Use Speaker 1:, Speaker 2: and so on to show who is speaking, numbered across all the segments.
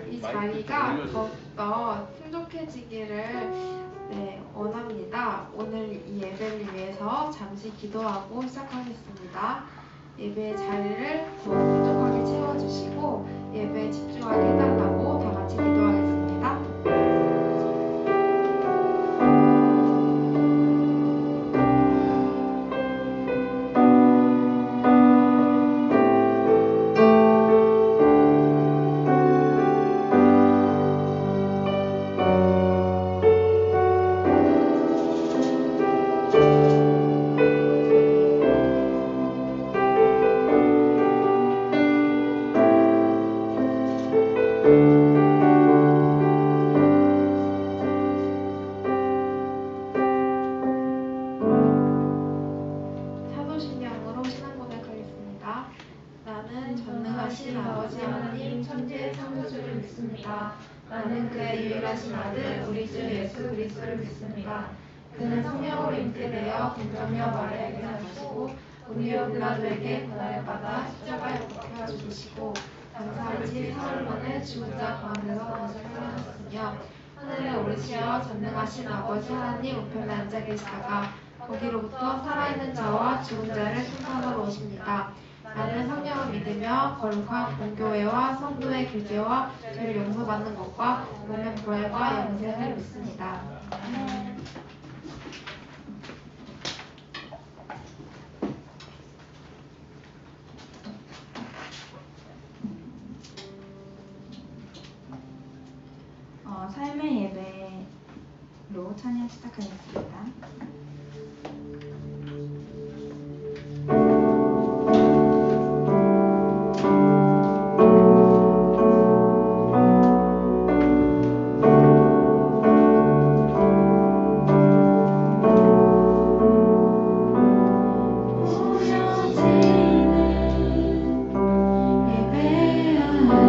Speaker 1: 이 자리가 더욱더 풍족해지기를 원합니다. 오늘 이 예배를 위해서 잠시 기도하고 시작하겠습니다. 예배의 자리를 더 풍족하게 채워주시고 예배에 집중하게 해달라고 다 같이 기도하겠습니다. 사도신경으로 신앙 고백하겠습니다. 나는 전능하신 아버지 하나님 천지의 창조주를 믿습니다. 나는 그의 유일하신 아들 우리 주 예수 그리스도를 믿습니다. 그는 성령으로 잉태되어 동정녀 마리아에게 나시고 우리와 빌라도에게 고난을 받아 십자가에 못 박혀 죽으시고 장사일지 사흘 만에 죽은 자 가운데서 다시 살아나셨으며 하늘에 오르시어 전능하신 아버지 하나님 우편에 앉아 계시다가 거기로부터 살아있는 자와 죽은 자를 심판하러 오십니다. 나는 성령을 믿으며 거룩한 공교회와 성도의 교제와 죄를 용서받는 것과 몸의 부활과 영생을 믿습니다.
Speaker 2: 삶의 예배로 찬양 시작하겠습니다.
Speaker 3: 예배하니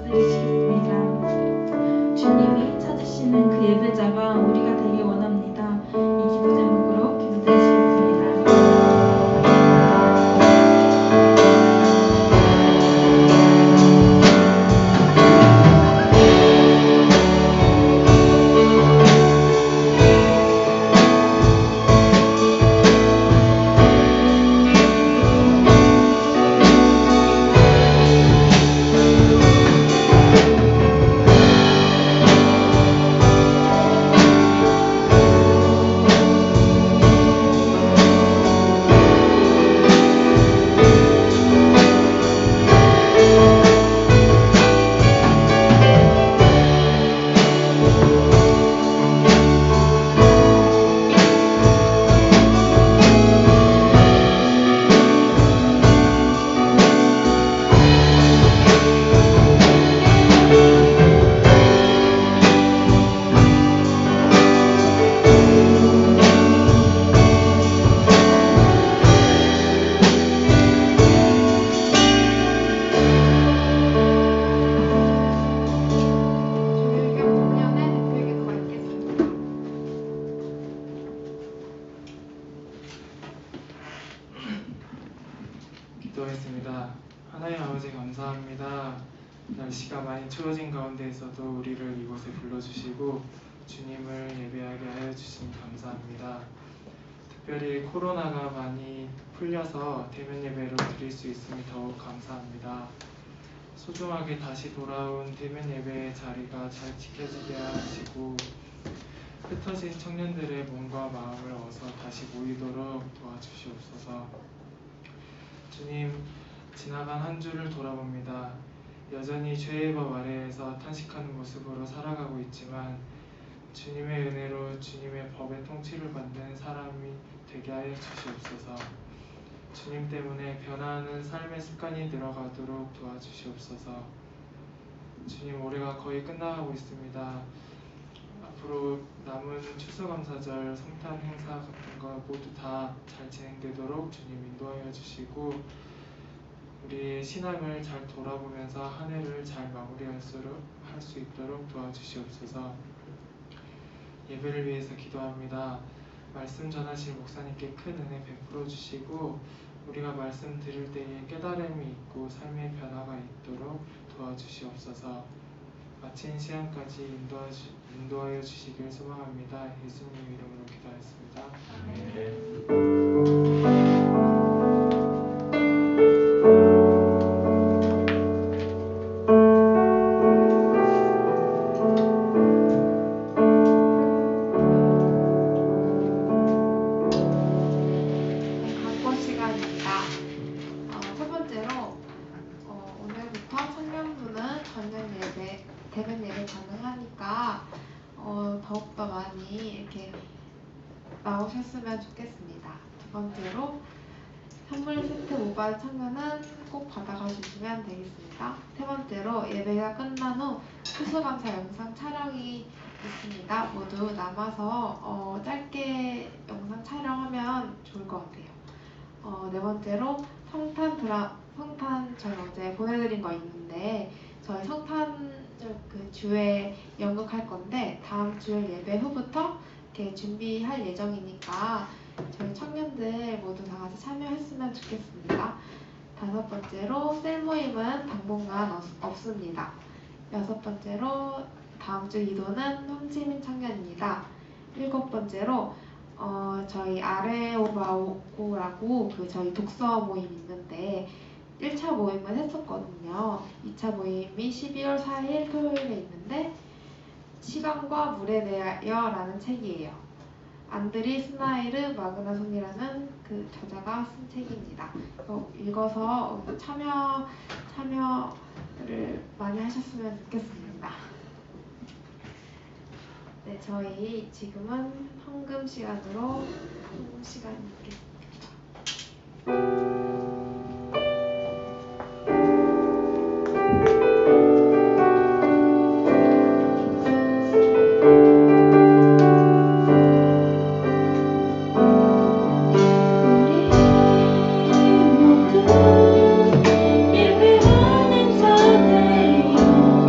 Speaker 2: 기도드리시겠습니다. 주님이 찾으시는 그 예배자가 우리가 되길 원합니다. 이 기도 제목으로 기도드리시겠습니다.
Speaker 3: 기도했습니다. 하나님 아버지 감사합니다. 날씨가 많이 추워진 가운데에서도 우리를 이곳에 불러주시고 주님을 예배하게 하여 주시니 감사합니다. 특별히 코로나가 많이 풀려서 대면 예배를 드릴 수 있으니 더욱 감사합니다. 소중하게 다시 돌아온 대면 예배의 자리가 잘 지켜지게 하시고 흩어진 청년들의 몸과 마음을 어서 다시 모이도록 도와주시옵소서. 주님, 지나간 한 주를 돌아봅니다. 여전히 죄의 법 아래에서 탄식하는 모습으로 살아가고 있지만 주님의 은혜로 주님의 법의 통치를 받는 사람이 되게 하여 주시옵소서. 주님 때문에 변화하는 삶의 습관이 들어가도록 도와주시옵소서. 주님, 올해가 거의 끝나가고 있습니다. 앞으로 남은 추수감사절, 성탄 행사 같은 거 모두 다 잘 진행되도록 주님 인도하여 주시고 우리의 신앙을 잘 돌아보면서 한 해를 잘 마무리할 수 있도록 도와주시옵소서. 예배를 위해서 기도합니다. 말씀 전하실 목사님께 큰 은혜 베풀어 주시고 우리가 말씀 들을 때에 깨달음이 있고 삶의 변화가 있도록 도와주시옵소서. 마친 시간까지 인도하여 주시길 소망합니다. 예수님 이름으로 기도하였습니다.
Speaker 1: 광고 시간입니다. 첫 번째로 오늘부터 청년부는 대면 예배 가능하니까 더욱더 많이 이렇게 나오셨으면 좋겠습니다. 두 번째로 선물 세트 모바일 참여는 꼭 받아가 주시면 되겠습니다. 세 번째로 예배가 끝난 후 추수감사 영상 촬영이 있습니다. 모두 남아서 짧게 영상 촬영하면 좋을 것 같아요. 네 번째로 성탄 저희 어제 보내드린 거 있는데 저희 성탄 그 주에 연극할 건데 다음 주일 예배 후부터 이렇게 준비할 예정이니까 저희 청년들 모두 다 같이 참여했으면 좋겠습니다. 다섯 번째로 셀 모임은 당분간 없습니다. 여섯 번째로 다음 주 기도는 홍지민 청년입니다. 일곱 번째로 저희 아레오바오라고 저희 독서 모임 있는데 1차 모임을 했었거든요. 2차 모임이 12월 4일 토요일에 있는데 시간과 물에 대하여라는 책이에요. 안드리 스나이르 마그나손이라는 그 저자가 쓴 책입니다. 읽어서 참여를 많이 하셨으면 좋겠습니다. 네, 저희 지금은 헌금 시간이 있겠습니다.
Speaker 2: 예배하는 자들이여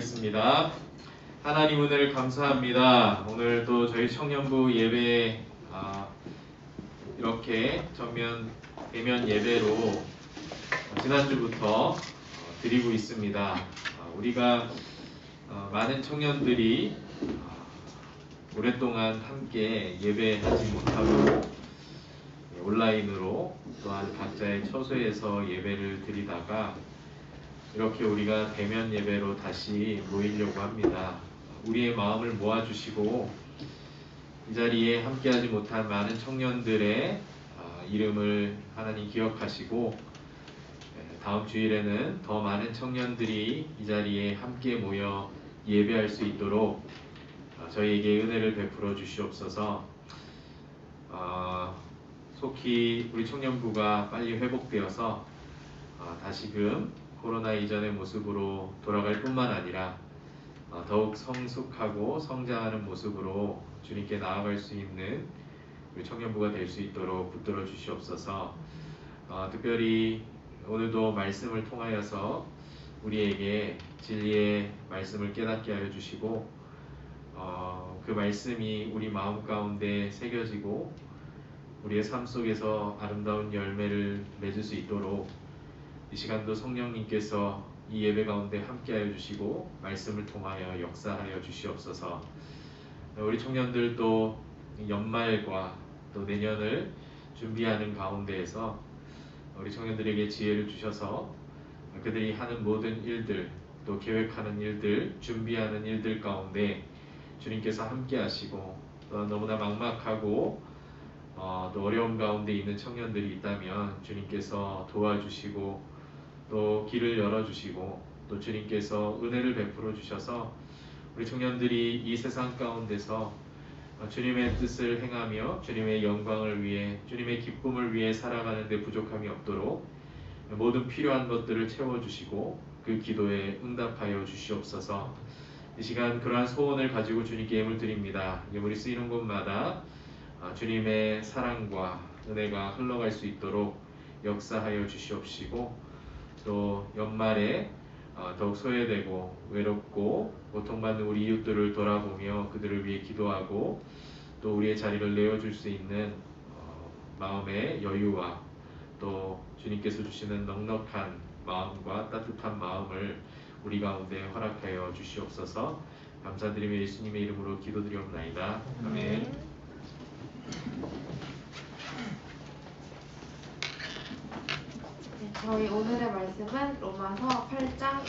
Speaker 4: 기도하겠습니다. 하나님 은혜를 감사합니다. 오늘 또 저희 청년부 예배 이렇게 대면 예배로 지난주부터 드리고 있습니다. 우리가 많은 청년들이 오랫동안 함께 예배하지 못하고 온라인으로 또한 각자의 처소에서 예배를 드리다가 이렇게 우리가 대면 예배로 다시 모이려고 합니다. 우리의 마음을 모아주시고 이 자리에 함께하지 못한 많은 청년들의 이름을 하나님 기억하시고 다음 주일에는 더 많은 청년들이 이 자리에 함께 모여 예배할 수 있도록 저희에게 은혜를 베풀어 주시옵소서. 속히 우리 청년부가 빨리 회복되어서 다시금 코로나 이전의 모습으로 돌아갈 뿐만 아니라 더욱 성숙하고 성장하는 모습으로 주님께 나아갈 수 있는 우리 청년부가 될 수 있도록 붙들어 주시옵소서. 특별히 오늘도 말씀을 통하여서 우리에게 진리의 말씀을 깨닫게 하여 주시고 그 말씀이 우리 마음 가운데 새겨지고 우리의 삶 속에서 아름다운 열매를 맺을 수 있도록 이 시간도 성령님께서 이 예배 가운데 함께하여 주시고 말씀을 통하여 역사하여 주시옵소서. 우리 청년들도 연말과 또 내년을 준비하는 가운데에서 우리 청년들에게 지혜를 주셔서 그들이 하는 모든 일들 또 계획하는 일들 준비하는 일들 가운데 주님께서 함께하시고 또 너무나 막막하고 또 어려움 가운데 있는 청년들이 있다면 주님께서 도와주시고 또 길을 열어주시고 또 주님께서 은혜를 베풀어 주셔서 우리 청년들이 이 세상 가운데서 주님의 뜻을 행하며 주님의 영광을 위해 주님의 기쁨을 위해 살아가는 데 부족함이 없도록 모든 필요한 것들을 채워주시고 그 기도에 응답하여 주시옵소서. 이 시간 그러한 소원을 가지고 주님께 예물 드립니다. 예물이 쓰이는 곳마다 주님의 사랑과 은혜가 흘러갈 수 있도록 역사하여 주시옵시고 또 연말에 더욱 소외되고 외롭고 고통받는 우리 이웃들을 돌아보며 그들을 위해 기도하고 또 우리의 자리를 내어줄 수 있는 마음의 여유와 또 주님께서 주시는 넉넉한 마음과 따뜻한 마음을 우리 가운데 허락하여 주시옵소서. 감사드리며 예수님의 이름으로 기도드리옵나이다. 아멘.
Speaker 1: 저희 오늘의 말씀은 로마서 8장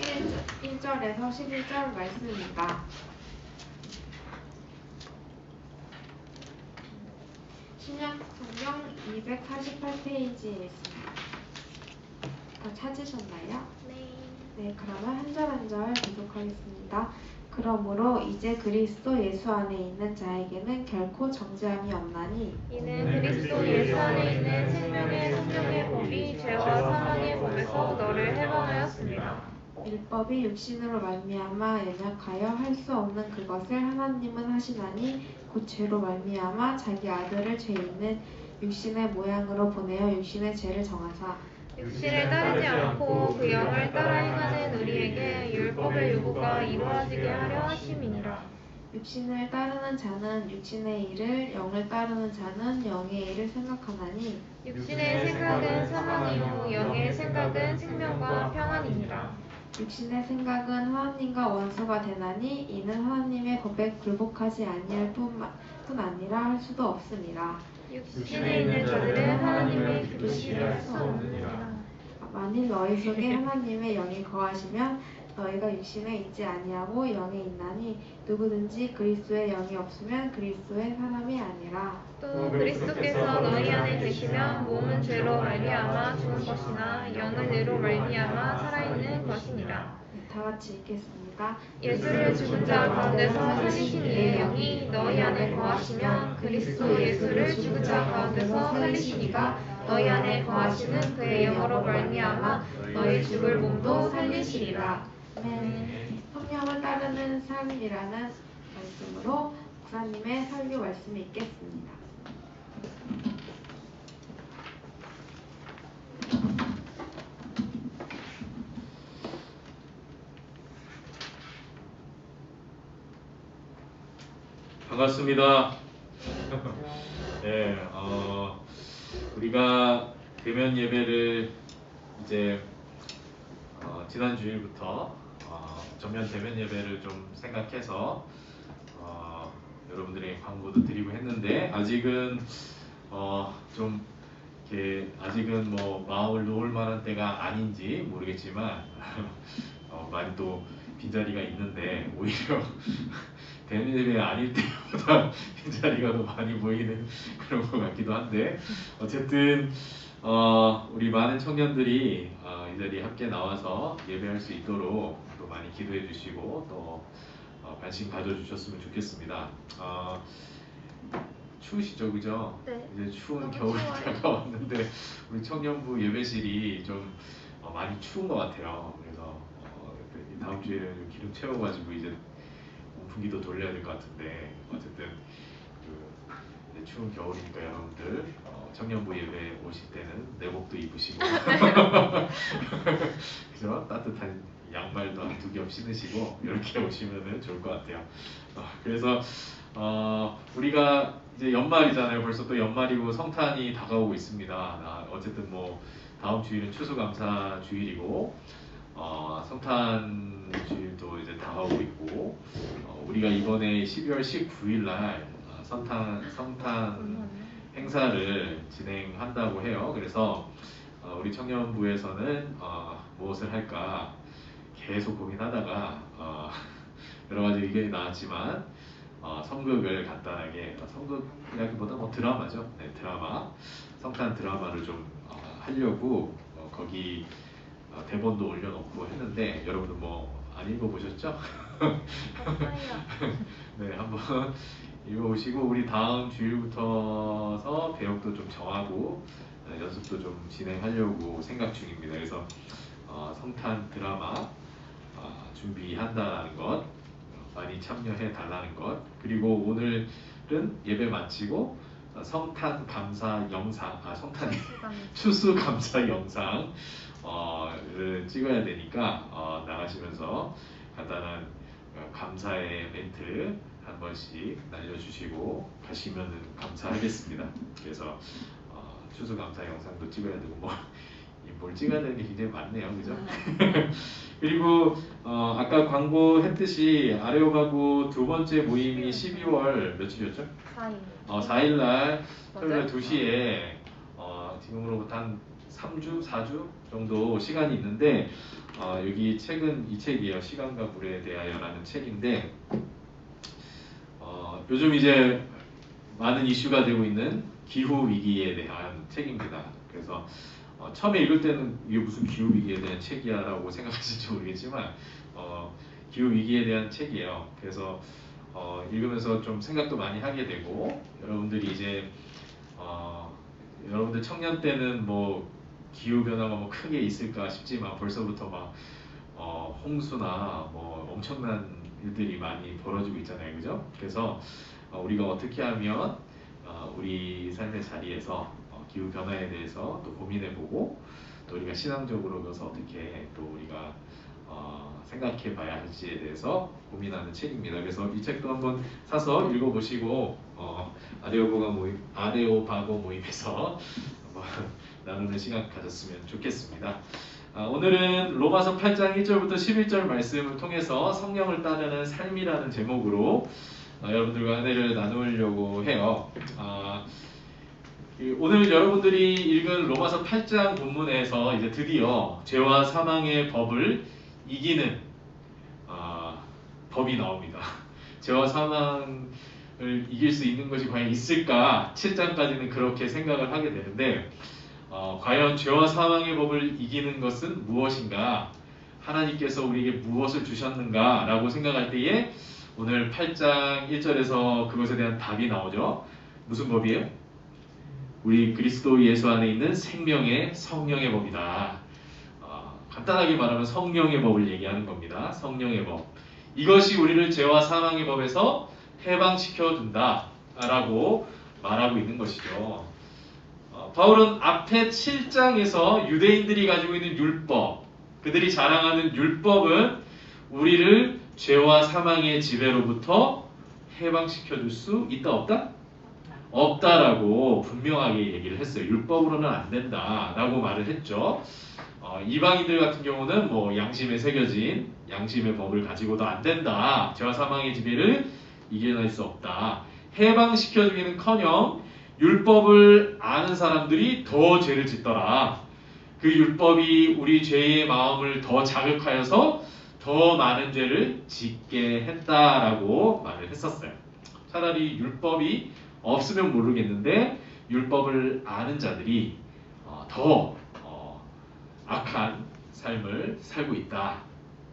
Speaker 1: 1절에서 11절 말씀입니다. 신약 성경 248페이지에 있습니다. 다 찾으셨나요? 네, 그러면 한 절 한 절 계속하겠습니다. 그러므로 이제 그리스도 예수 안에 있는 자에게는 결코 정죄함이 없나니
Speaker 5: 이는 그리스도 예수 안에 있는 생명의 성령의 법이 죄와 사망의 법에서 너를 해방하였습니다.
Speaker 1: 율법이 육신으로 말미암아 연약하여 할 수 없는 그것을 하나님은 하시나니 곧 죄로 말미암아 자기 아들을 죄 있는 육신의 모양으로 보내어 육신의 죄를 정하사
Speaker 5: 육신을 따르지 않고 그 영을 따라 행하는 우리에게 율법의 요구가 이루어지게 하려 하심이니라.
Speaker 1: 육신을 따르는 자는 육신의 일을, 영을 따르는 자는 영의 일을 생각하나니
Speaker 5: 육신의 생각은 사망이요 영의 생각은 생명과 평안이니라.
Speaker 1: 육신의 생각은 하나님과 원수가 되나니 이는 하나님의 법에 굴복하지 아니할 뿐 아니라 할 수도 없음이라.
Speaker 5: 육신에 있는 자들은 하나님의 기쁘시게 할 수 없느니라.
Speaker 1: 만일 너희 속에 하나님의 영이 거하시면 너희가 육신에 있지 아니하고 영에 있나니 누구든지 그리스도의 영이 없으면 그리스도의 사람이 아니라.
Speaker 5: 또 그리스도께서 너희 안에 계시면 몸은 죄로 말미암아 죽은 것이나 영은 의로 말미암아 살아있는 것이니라.
Speaker 1: 다 같이 읽겠습니다.
Speaker 5: 예수를 죽은 자 가운데서 살리신 이의 영이 너희 안에 거하시면 그리스도 예수를 죽은 자 가운데서 살리신 이가 너희 안에 거하시는 그의 영으로 말미암아 너희 죽을 몸도 살리시리라.
Speaker 1: 아멘. 성령을 따르는 삶이라는 말씀으로 목사님의 설교 말씀을 읽겠습니다.
Speaker 4: 반갑습니다. 네, 우리가 대면 예배를 이제 지난 주일부터 전면 대면 예배를 좀 생각해서 여러분들에게 광고도 드리고 했는데 아직은 좀 이렇게 아직은 뭐 마음을 놓을 만한 때가 아닌지 모르겠지만 많이 또 빈자리가 있는데 오히려 대면 예배 아닐 때보다 빈자리가 더 많이 보이는 그런 것 같기도 한데 어쨌든 우리 많은 청년들이 이 자리에 함께 나와서 예배할 수 있도록 또 많이 기도해 주시고 또 관심 가져주셨으면 좋겠습니다. 추우시죠, 그죠?
Speaker 5: 네.
Speaker 4: 이제 추운
Speaker 5: 너무
Speaker 4: 겨울이
Speaker 5: 추워요.
Speaker 4: 다가왔는데 우리 청년부 예배실이 좀 많이 추운 것 같아요. 그래서 다음 주에는 좀 기름 채워가지고 이제 온풍기도 돌려야 될 것 같은데 어쨌든 이제 추운 겨울이니까 여러분들 청년부 예배 오실 때는 내복도 입으시고 그죠? 따뜻한 양말도 한 2겹 신으시고 이렇게 오시면 좋을 것 같아요. 그래서 우리가 이제 연말이잖아요. 벌써 또 연말이고 성탄이 다가오고 있습니다. 어쨌든 뭐 다음 주일은 추수감사 주일이고 성탄 주일도 이제 다가오고 있고 우리가 이번에 12월 19일 날 성탄 행사를 진행한다고 해요. 그래서 우리 청년부에서는 무엇을 할까 계속 고민하다가 여러 가지 의견이 나왔지만 성극을 간단하게 성극이라기보다 뭐 드라마죠. 네, 드라마 성탄 드라마를 좀 하려고 거기 대본도 올려놓고 했는데 여러분들 뭐 안 읽어보셨죠? 네, 한번 읽어보시고 우리 다음 주일부터서 배역도 좀 정하고 연습도 좀 진행하려고 생각 중입니다. 그래서 성탄 드라마 준비한다는 것 많이 참여해 달라는 것 그리고 오늘은 예배 마치고 성탄 감사 영상 추수 감사 영상 를 찍어야 되니까 나가시면서 간단한 감사의 멘트 한 번씩 날려주시고 가시면은 감사하겠습니다. 그래서 추수 감사 영상도 찍어야 되고 뭘 찍어야 되는 게 굉장히 많네요, 그죠? 그리고 아까 광고했듯이 아레오가구 두 번째 모임이 12월 며칠이었죠? 4일 날 토요일 2시에 지금으로부터 한 3주, 4주 정도 시간이 있는데 여기 책은 이 책이에요. 시간과 물에 대하여라는 책인데 요즘 이제 많은 이슈가 되고 있는 기후 위기에 대한 책입니다. 그래서 처음에 읽을 때는 이게 무슨 기후 위기에 대한 책이야라고 생각하실지 모르겠지만 기후 위기에 대한 책이에요. 그래서 읽으면서 좀 생각도 많이 하게 되고 여러분들이 이제 여러분들 청년 때는 뭐 기후 변화가 뭐 크게 있을까 싶지만 벌써부터 막 홍수나 뭐 엄청난 일들이 많이 벌어지고 있잖아요, 그죠? 그래서 우리가 어떻게 하면 우리 삶의 자리에서 기후 변화에 대해서 또 고민해보고 또 우리가 신앙적으로 그것을 어떻게 또 우리가 생각해봐야 할지에 대해서 고민하는 책입니다. 그래서 이 책도 한번 사서 읽어보시고 아레오바고 모임에서 나누는 시간 가졌으면 좋겠습니다. 오늘은 로마서 8장 1절부터 11절 말씀을 통해서 성령을 따르는 삶이라는 제목으로 여러분들과 은혜를 나누려고 해요. 오늘 여러분들이 읽은 로마서 8장 본문에서 이제 드디어 죄와 사망의 법을 이기는 법이 나옵니다. 죄와 사망을 이길 수 있는 것이 과연 있을까? 7장까지는 그렇게 생각을 하게 되는데 과연 죄와 사망의 법을 이기는 것은 무엇인가? 하나님께서 우리에게 무엇을 주셨는가? 라고 생각할 때에 오늘 8장 1절에서 그것에 대한 답이 나오죠. 무슨 법이에요? 우리 그리스도 예수 안에 있는 생명의 성령의 법이다. 간단하게 말하면 성령의 법을 얘기하는 겁니다. 성령의 법. 이것이 우리를 죄와 사망의 법에서 해방시켜 준다 라고 말하고 있는 것이죠. 바울은 앞에 7장에서 유대인들이 가지고 있는 율법, 그들이 자랑하는 율법은 우리를 죄와 사망의 지배로부터 해방시켜 줄 수 있다 없다? 없다라고 분명하게 얘기를 했어요. 율법으로는 안 된다라고 말을 했죠. 이방인들 같은 경우는 뭐 양심에 새겨진 양심의 법을 가지고도 안 된다. 죄와 사망의 지배를 이겨낼 수 없다. 해방시켜주기는커녕 율법을 아는 사람들이 더 죄를 짓더라. 그 율법이 우리 죄의 마음을 더 자극하여서 더 많은 죄를 짓게 했다라고 말을 했었어요. 차라리 율법이 없으면 모르겠는데 율법을 아는 자들이 더 악한 삶을 살고 있다.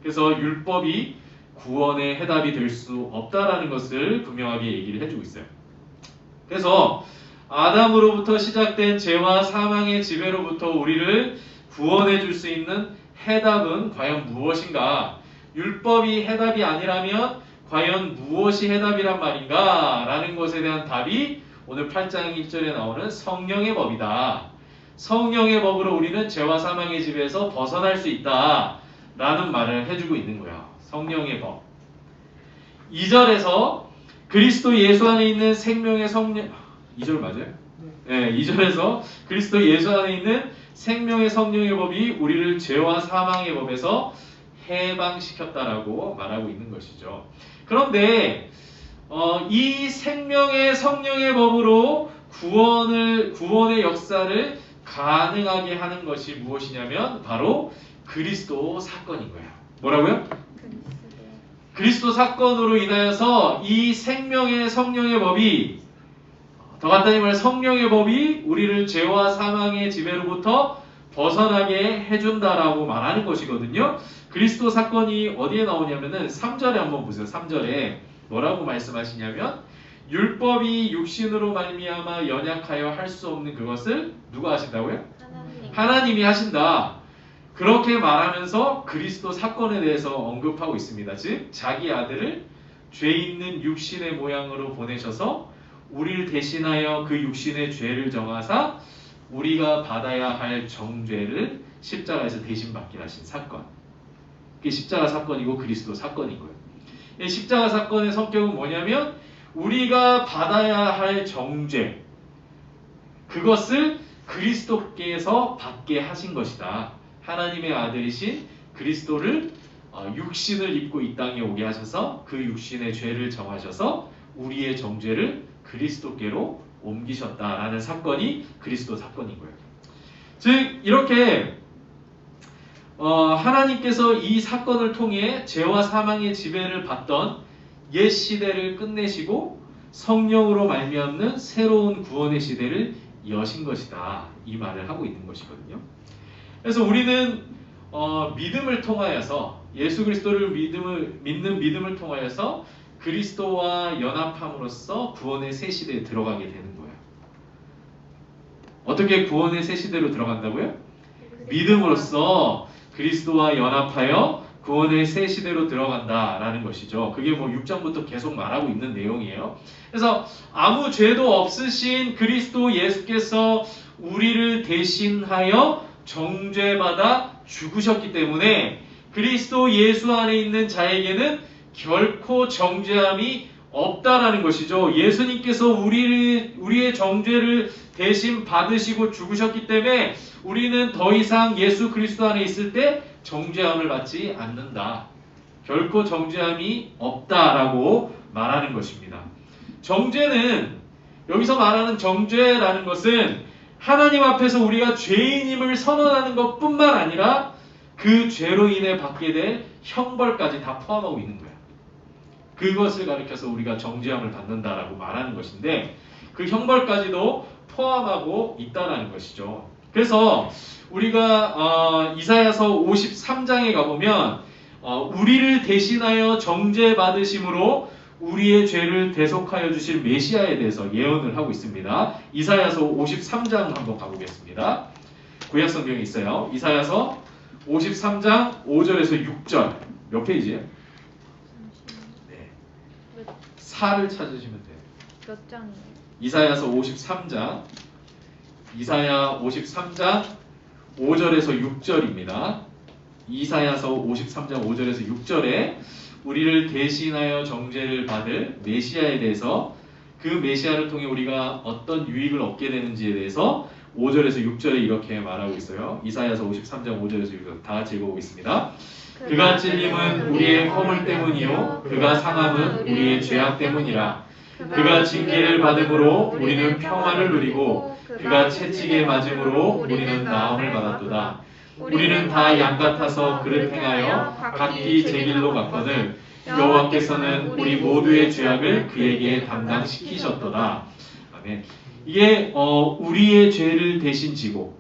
Speaker 4: 그래서 율법이 구원의 해답이 될 수 없다라는 것을 분명하게 얘기를 해주고 있어요. 그래서 아담으로부터 시작된 죄와 사망의 지배로부터 우리를 구원해 줄 수 있는 해답은 과연 무엇인가? 율법이 해답이 아니라면 과연 무엇이 해답이란 말인가? 라는 것에 대한 답이 오늘 8장 1절에 나오는 성령의 법이다. 성령의 법으로 우리는 죄와 사망의 지배에서 벗어날 수 있다. 라는 말을 해주고 있는 거야. 성령의 법. 2절에서 그리스도 예수 안에 있는 생명의 성령 2절 맞아요? 네, 2절에서 그리스도 예수 안에 있는 생명의 성령의 법이 우리를 죄와 사망의 법에서 해방시켰다라고 말하고 있는 것이죠. 그런데 이 생명의 성령의 법으로 구원의 역사를 가능하게 하는 것이 무엇이냐면 바로 그리스도 사건인 거예요. 뭐라고요? 그리스도 사건으로 인하여서 이 생명의 성령의 법이 더 간단히 말해 성령의 법이 우리를 죄와 사망의 지배로부터 벗어나게 해준다라고 말하는 것이거든요. 그리스도 사건이 어디에 나오냐면은 3절에 한번 보세요. 3절에 뭐라고 말씀하시냐면 율법이 육신으로 말미암아 연약하여 할 수 없는 그것을 누가 하신다고요? 하나님이 하신다. 그렇게 말하면서 그리스도 사건에 대해서 언급하고 있습니다. 즉 자기 아들을 죄 있는 육신의 모양으로 보내셔서 우리를 대신하여 그 육신의 죄를 정하사 우리가 받아야 할 정죄를 십자가에서 대신 받게 하신 사건. 그게 십자가 사건이고 그리스도 사건인 거예요. 이 십자가 사건의 성격은 뭐냐면 우리가 받아야 할 정죄 그것을 그리스도께서 받게 하신 것이다. 하나님의 아들이신 그리스도를 육신을 입고 이 땅에 오게 하셔서 그 육신의 죄를 정하셔서 우리의 정죄를 그리스도께로 옮기셨다라는 사건이 그리스도 사건인 거예요. 즉 이렇게 하나님께서 이 사건을 통해 죄와 사망의 지배를 받던 옛 시대를 끝내시고 성령으로 말미암는 새로운 구원의 시대를 여신 것이다. 이 말을 하고 있는 것이거든요. 그래서 우리는 믿음을 통하여서 예수 그리스도를 믿는 믿음을 통하여서 그리스도와 연합함으로써 구원의 새 시대에 들어가게 되는 거예요. 어떻게 구원의 새 시대로 들어간다고요? 믿음으로써 그리스도와 연합하여 구원의 새 시대로 들어간다라는 것이죠. 그게 뭐 6장부터 계속 말하고 있는 내용이에요. 그래서 아무 죄도 없으신 그리스도 예수께서 우리를 대신하여 정죄받아 죽으셨기 때문에 그리스도 예수 안에 있는 자에게는 결코 정죄함이 없다라는 것이죠. 예수님께서 우리의 정죄를 대신 받으시고 죽으셨기 때문에 우리는 더 이상 예수 그리스도 안에 있을 때 정죄함을 받지 않는다. 결코 정죄함이 없다라고 말하는 것입니다. 정죄는 여기서 말하는 정죄라는 것은 하나님 앞에서 우리가 죄인임을 선언하는 것뿐만 아니라 그 죄로 인해 받게 될 형벌까지 다 포함하고 있는 거예요. 그것을 가리켜서 우리가 정죄함을 받는다라고 말하는 것인데 그 형벌까지도 포함하고 있다라는 것이죠. 그래서 우리가 이사야서 53장에 가보면 우리를 대신하여 정죄받으심으로 우리의 죄를 대속하여 주실 메시아에 대해서 예언을 하고 있습니다. 이사야서 53장 한번 가보겠습니다. 구약성경에 있어요. 이사야서 53장 5절에서 6절 몇 페이지예요? 네. 4를 찾으시면 돼요.
Speaker 5: 몇 장이에요?
Speaker 4: 이사야서 53장 이사야 53장 5절에서 6절입니다. 이사야서 53장 5절에서 6절에 우리를 대신하여 정죄를 받을 메시아에 대해서, 그 메시아를 통해 우리가 어떤 유익을 얻게 되는지에 대해서 5절에서 6절에 이렇게 말하고 있어요. 이사야서 53장 5절에서 6절 다 같이 읽어보겠습니다. 그가 찔림은 우리의 허물 때문이요 그가 상함은 우리의 죄악 때문이라. 그가 징계를 받음으로 우리는 평화를 누리고 그가 채찍에 맞음으로 우리는 나음을 받았도다. 우리는 다 양 같아서 그릇 행하여 각기 제 길로 갔거늘 여호와께서는 우리 모두의 죄악을 그에게 담당시키셨도다. 아멘. 이게 우리의 죄를 대신 지고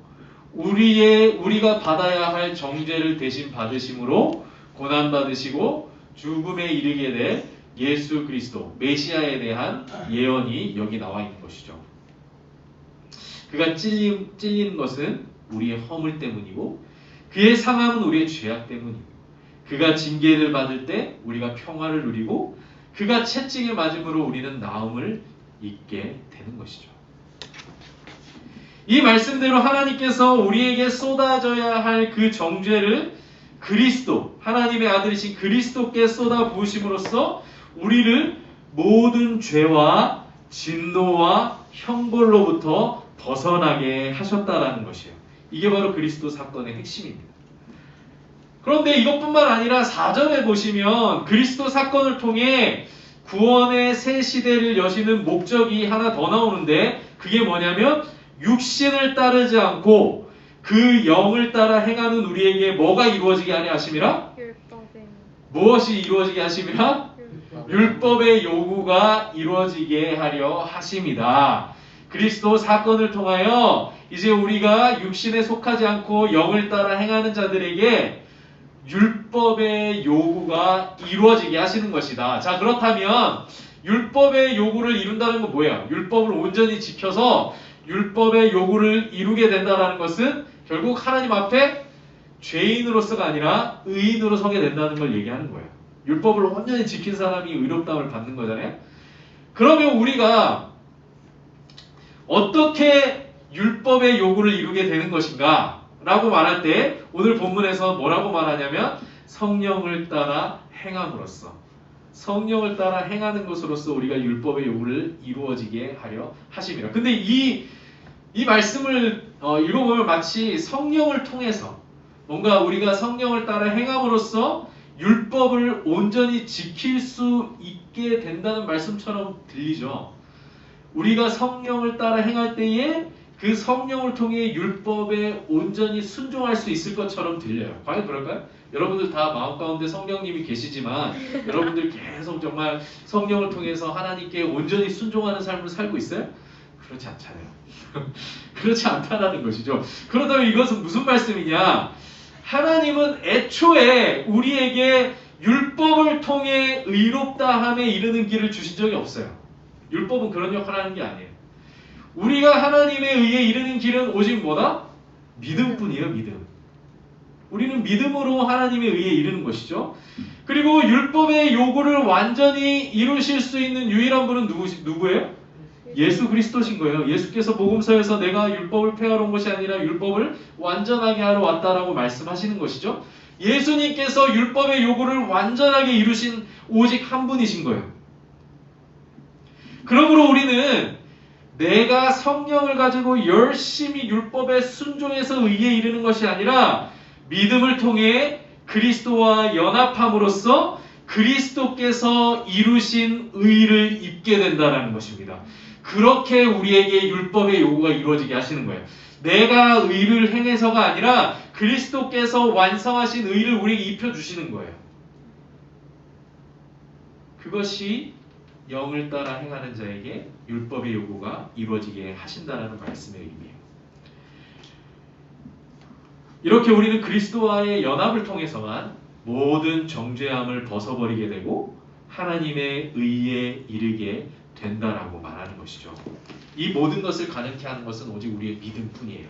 Speaker 4: 우리가 받아야 할 정죄를 대신 받으심으로 고난 받으시고 죽음에 이르게 될 예수 그리스도 메시아에 대한 예언이 여기 나와 있는 것이죠. 그가 찔린 것은 우리의 허물 때문이고 그의 상함은 우리의 죄악 때문이고 그가 징계를 받을 때 우리가 평화를 누리고 그가 채찍에 맞음으로 우리는 나음을 입게 되는 것이죠. 이 말씀대로 하나님께서 우리에게 쏟아져야 할 그 정죄를 그리스도, 하나님의 아들이신 그리스도께 쏟아 부으심으로써 우리를 모든 죄와 진노와 형벌로부터 벗어나게 하셨다라는 것이에요. 이게 바로 그리스도 사건의 핵심입니다. 그런데 이것뿐만 아니라 4절에 보시면 그리스도 사건을 통해 구원의 새 시대를 여시는 목적이 하나 더 나오는데 그게 뭐냐면 육신을 따르지 않고 그 영을 따라 행하는 우리에게 뭐가 이루어지게 하려 하심이라? 무엇이 이루어지게 하심이라? 율법의 요구가 이루어지게 하려 하심이다. 그리스도 사건을 통하여 이제 우리가 육신에 속하지 않고 영을 따라 행하는 자들에게 율법의 요구가 이루어지게 하시는 것이다. 자, 그렇다면 율법의 요구를 이룬다는 건 뭐예요? 율법을 온전히 지켜서 율법의 요구를 이루게 된다는 것은 결국 하나님 앞에 죄인으로서가 아니라 의인으로 서게 된다는 걸 얘기하는 거예요. 율법을 온전히 지킨 사람이 의롭다움을 받는 거잖아요. 그러면 우리가 어떻게 율법의 요구를 이루게 되는 것인가? 라고 말할 때 오늘 본문에서 뭐라고 말하냐면 성령을 따라 행함으로써, 성령을 따라 행하는 것으로서 우리가 율법의 요구를 이루어지게 하려 하심이라. 근데 이 말씀을 읽어보면 마치 성령을 통해서 뭔가 우리가 성령을 따라 행함으로써 율법을 온전히 지킬 수 있게 된다는 말씀처럼 들리죠. 우리가 성령을 따라 행할 때에 그 성령을 통해 율법에 온전히 순종할 수 있을 것처럼 들려요. 과연 그럴까요? 여러분들 다 마음 가운데 성령님이 계시지만 여러분들 계속 정말 성령을 통해서 하나님께 온전히 순종하는 삶을 살고 있어요? 그렇지 않잖아요. 그렇지 않다는 것이죠. 그렇다면 이것은 무슨 말씀이냐? 하나님은 애초에 우리에게 율법을 통해 의롭다 함에 이르는 길을 주신 적이 없어요. 율법은 그런 역할을 하는 게 아니에요. 우리가 하나님에 의해 이르는 길은 오직 뭐다? 믿음뿐이에요. 믿음. 우리는 믿음으로 하나님에 의해 이르는 것이죠. 그리고 율법의 요구를 완전히 이루실 수 있는 유일한 분은 누구예요? 예수 그리스도신 거예요. 예수께서 복음서에서 내가 율법을 폐하러 온 것이 아니라 율법을 완전하게 하러 왔다라고 말씀하시는 것이죠. 예수님께서 율법의 요구를 완전하게 이루신 오직 한 분이신 거예요. 그러므로 우리는 내가 성령을 가지고 열심히 율법에 순종해서 의에 이르는 것이 아니라 믿음을 통해 그리스도와 연합함으로써 그리스도께서 이루신 의를 입게 된다는 것입니다. 그렇게 우리에게 율법의 요구가 이루어지게 하시는 거예요. 내가 의를 행해서가 아니라 그리스도께서 완성하신 의를 우리에게 입혀주시는 거예요. 그것이 영을 따라 행하는 자에게 율법의 요구가 이루어지게 하신다는 말씀의 의미예요. 이렇게 우리는 그리스도와의 연합을 통해서만 모든 정죄함을 벗어버리게 되고 하나님의 의에 이르게 된다라고 말하는 것이죠. 이 모든 것을 가능케 하는 것은 오직 우리의 믿음뿐이에요.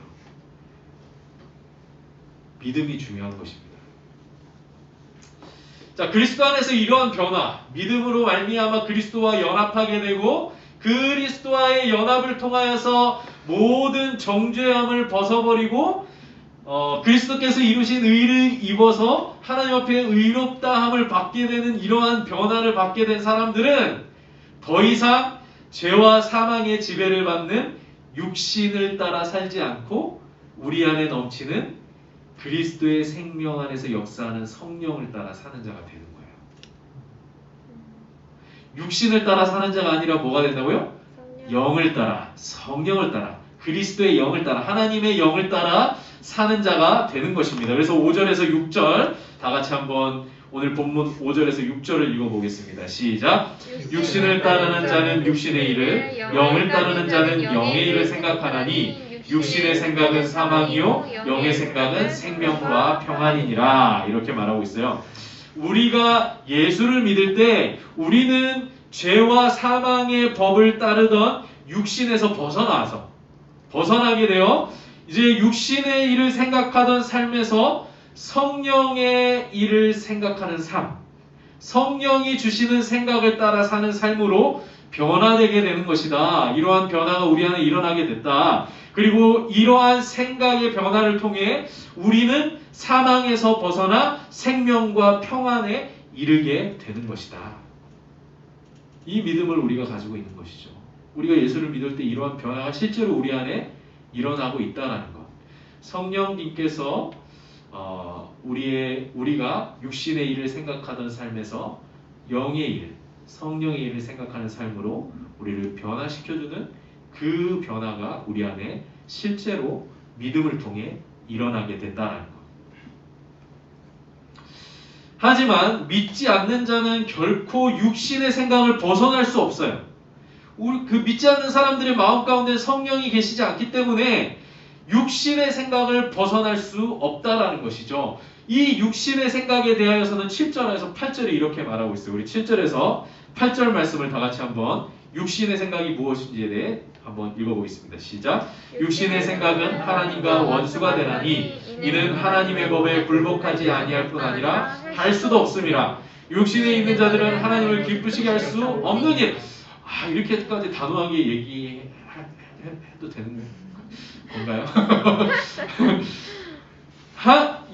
Speaker 4: 믿음이 중요한 것입니다. 자, 그리스도 안에서 이러한 변화, 믿음으로 말미암아 그리스도와 연합하게 되고 그리스도와의 연합을 통하여서 모든 정죄함을 벗어버리고 그리스도께서 이루신 의를 입어서 하나님 앞에 의롭다함을 받게 되는 이러한 변화를 받게 된 사람들은 더 이상 죄와 사망의 지배를 받는 육신을 따라 살지 않고 우리 안에 넘치는 그리스도의 생명 안에서 역사하는 성령을 따라 사는 자가 되는 거예요. 육신을 따라 사는 자가 아니라 뭐가 된다고요? 영을 따라, 성령을 따라, 그리스도의 영을 따라, 하나님의 영을 따라 사는 자가 되는 것입니다. 그래서 5절에서 6절 다 같이 한번 오늘 본문 5절에서 6절을 읽어보겠습니다. 시작! 육신을 따르는 자는 육신의 일을, 영을 따르는 자는 영의 일을 생각하나니 육신의 생각은 사망이요 영의 생각은 생명과 평안이니라. 이렇게 말하고 있어요. 우리가 예수를 믿을 때 우리는 죄와 사망의 법을 따르던 육신에서 벗어나게 되어 이제 육신의 일을 생각하던 삶에서 성령의 일을 생각하는 삶, 성령이 주시는 생각을 따라 사는 삶으로 변화되게 되는 것이다. 이러한 변화가 우리 안에 일어나게 됐다. 그리고 이러한 생각의 변화를 통해 우리는 사망에서 벗어나 생명과 평안에 이르게 되는 것이다. 이 믿음을 우리가 가지고 있는 것이죠. 우리가 예수를 믿을 때 이러한 변화가 실제로 우리 안에 일어나고 있다는 것. 성령님께서 우리가 육신의 일을 생각하던 삶에서 영의 일, 성령의 일을 생각하는 삶으로 우리를 변화시켜주는 그 변화가 우리 안에 실제로 믿음을 통해 일어나게 된다는 것. 하지만 믿지 않는 자는 결코 육신의 생각을 벗어날 수 없어요. 그 믿지 않는 사람들의 마음 가운데 성령이 계시지 않기 때문에 육신의 생각을 벗어날 수 없다라는 것이죠. 이 육신의 생각에 대하여서는 7절에서 8절에 이렇게 말하고 있어요. 우리 7절에서 8절 말씀을 다 같이 한번 육신의 생각이 무엇인지에 대해 한번 읽어보겠습니다. 시작! 육신의 생각은 하나님과 원수가 되나니 이는 하나님의 법에 굴복하지 아니할 뿐 아니라 할 수도 없음이라. 육신에 있는 자들은 하나님을 기쁘시게 할 수 없는 일. 이렇게까지 단호하게 얘기해도 되는 건가요?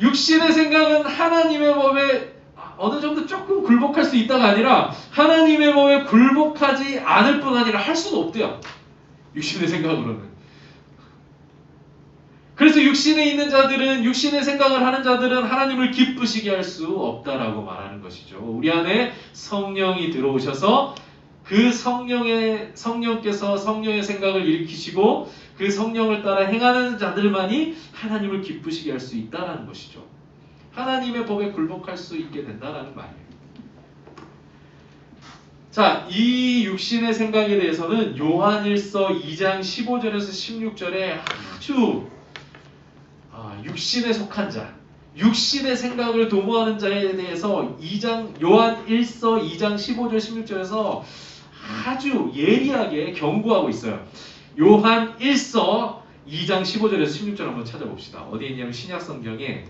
Speaker 4: 육신의 생각은 하나님의 법에 어느 정도 조금 굴복할 수 있다가 아니라 하나님의 법에 굴복하지 않을 뿐 아니라 할 수도 없대요. 육신의 생각으로는. 그래서 육신에 있는 자들은, 육신의 생각을 하는 자들은 하나님을 기쁘시게 할 수 없다라고 말하는 것이죠. 우리 안에 성령이 들어오셔서 그 성령께서 성령의 생각을 일으키시고 그 성령을 따라 행하는 자들만이 하나님을 기쁘시게 할 수 있다는 것이죠. 하나님의 법에 굴복할 수 있게 된다는 말이에요. 자, 이 육신의 생각에 대해서는 요한일서 2장 15절에서 16절에 아주 육신에 속한 자, 육신의 생각을 도모하는 자에 대해서 요한일서 2장 15절 16절에서 아주 예리하게 경고하고 있어요. 요한일서 2장 15절에서 16절 한번 찾아봅시다. 어디에 있냐면 신약성경에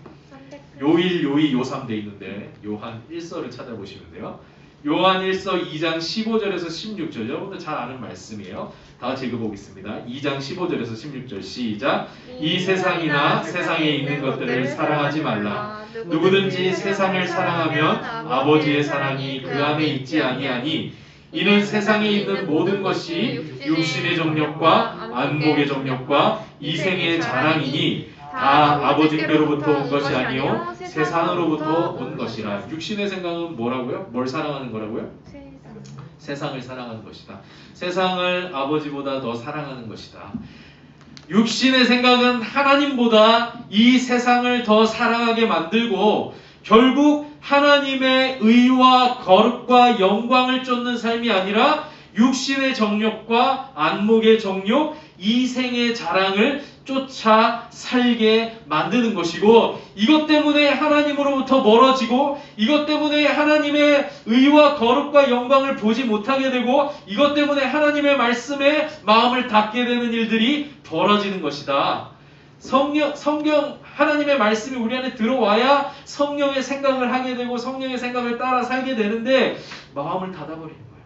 Speaker 4: 요일, 요이, 요삼 돼 있는데 요한일서를 찾아보시면 돼요. 요한일서 2장 15절에서 16절 여러분들 잘 아는 말씀이에요. 다 같이 읽어보겠습니다. 2장 15절에서 16절 시작. 이 세상이나 세상에 있는 것들을 사랑하지 말라. 누구든지 세상을 사랑하면 아버지의 사랑이 그 안에 있지 아니하니 이는 세상에 있는 모든 것이 육신의 정욕과 안목의 정욕과 이생의 자랑이니 다 아버지께로부터 온 것이 아니요 세상으로부터 온 것이라. 육신의 생각은 뭐라고요? 뭘 사랑하는 거라고요? 세상을 사랑하는 것이다. 세상을 아버지보다 더 사랑하는 것이다. 육신의 생각은 하나님보다 이 세상을 더 사랑하게 만들고 결국 하나님의 의와 거룩과 영광을 쫓는 삶이 아니라 육신의 정욕과 안목의 정욕, 이생의 자랑을 쫓아 살게 만드는 것이고, 이것 때문에 하나님으로부터 멀어지고, 이것 때문에 하나님의 의와 거룩과 영광을 보지 못하게 되고, 이것 때문에 하나님의 말씀에 마음을 닫게 되는 일들이 벌어지는 것이다. 성경 하나님의 말씀이 우리 안에 들어와야 성령의 생각을 하게 되고 성령의 생각을 따라 살게 되는데 마음을 닫아버리는 거예요.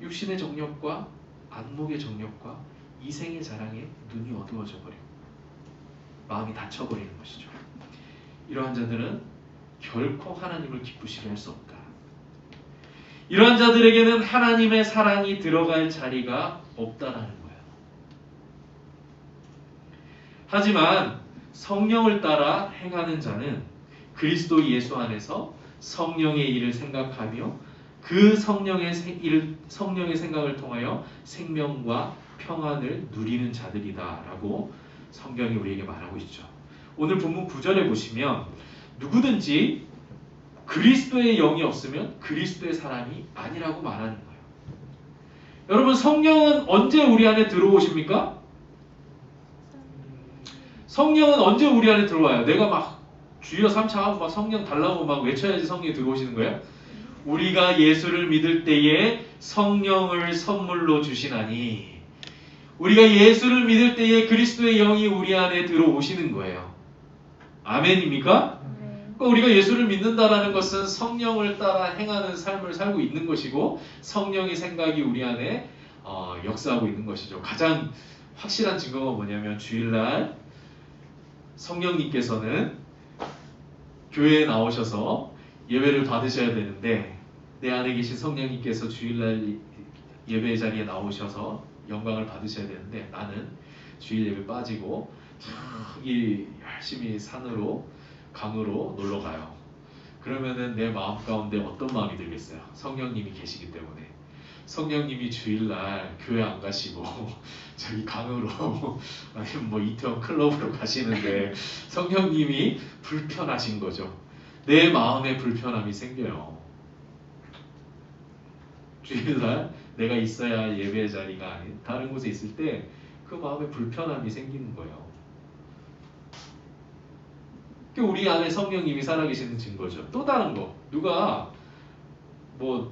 Speaker 4: 육신의 정욕과 안목의 정욕과 이생의 자랑에 눈이 어두워져 버리고 마음이 닫혀버리는 것이죠. 이러한 자들은 결코 하나님을 기쁘시게 할 수 없다. 이러한 자들에게는 하나님의 사랑이 들어갈 자리가 없다라는 거예요. 하지만 성령을 따라 행하는 자는 그리스도 예수 안에서 성령의 일을 생각하며 그 성령의 생각을 통하여 생명과 평안을 누리는 자들이다라고 성경이 우리에게 말하고 있죠. 오늘 본문 9절에 보시면 누구든지 그리스도의 영이 없으면 그리스도의 사람이 아니라고 말하는 거예요. 여러분, 성령은 언제 우리 안에 들어오십니까? 성령은 언제 우리 안에 들어와요? 내가 막 주여 삼창하고 막 성령 달라고 막 외쳐야지 성령이 들어오시는 거예요? 우리가 예수를 믿을 때에 성령을 선물로 주시나니, 우리가 예수를 믿을 때에 그리스도의 영이 우리 안에 들어오시는 거예요. 아멘입니까? 그러니까 우리가 예수를 믿는다라는 것은 성령을 따라 행하는 삶을 살고 있는 것이고 성령의 생각이 우리 안에 역사하고 있는 것이죠. 가장 확실한 증거가 뭐냐면 주일날 성령님께서는 교회에 나오셔서 예배를 받으셔야 되는데 내 안에 계신 성령님께서 주일날 예배 자리에 나오셔서 영광을 받으셔야 되는데 나는 주일 예배 빠지고 저기 열심히 산으로 강으로 놀러 가요. 그러면은 내 마음 가운데 어떤 마음이 들겠어요? 성령님이 계시기 때문에. 성령님이 주일날 교회 안 가시고 저기 강으로 아니면 뭐 이태원 클럽으로 가시는데 성령님이 불편하신 거죠. 내 마음에 불편함이 생겨요. 주일날 내가 있어야 할 예배 자리가 아닌 다른 곳에 있을 때 그 마음에 불편함이 생기는 거예요. 우리 안에 성령님이 살아계시는 증거죠. 또 다른 거, 누가